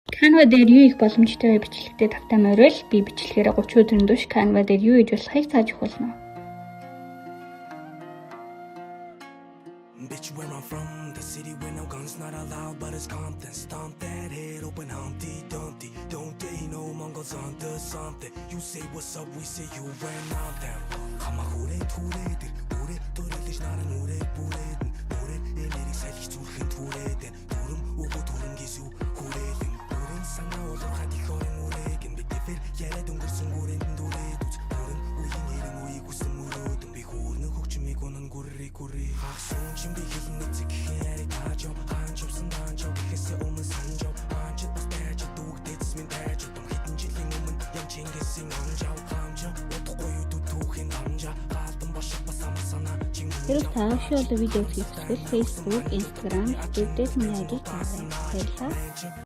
Canva дээр юу их боломжтой вэ бичлэгтээ тавтай морил би бичлэгээр 30 өдрийн турш Canva дээр юу хийж болохыг зааж өгөх болно. Bitch, where I'm from, the city where no guns not allowed, but it's Compton. Stomp that head open, Humpty Dumpty. Don't they know Mongols onto something? You say what's up, we say you ran out down. I'm a hooray, toilet, not an hooray, hooray, energy, sally, turkin, hooray, durum, ugo, durum, gisu, hooray, durum, sana, or hati, horing, hooray, can be different, yet I don't get some good in hooray, durum, we need a way, go some more, don't be cool, no coach me, go on, gurri, gurri, soon, chimney, hitting it, can't it, hajo, hanjos, and hanjo, because you're almost hanjo, hanjo, was there, you do, that's me, there, you don't hit and chilling woman, young chinging on jow, hanjo, what to go you to talk in hanja, Хэрэг та шоу видео хийх хүсвэл Facebook, Instagram, Twitter-ийн ID-г тавьлаа.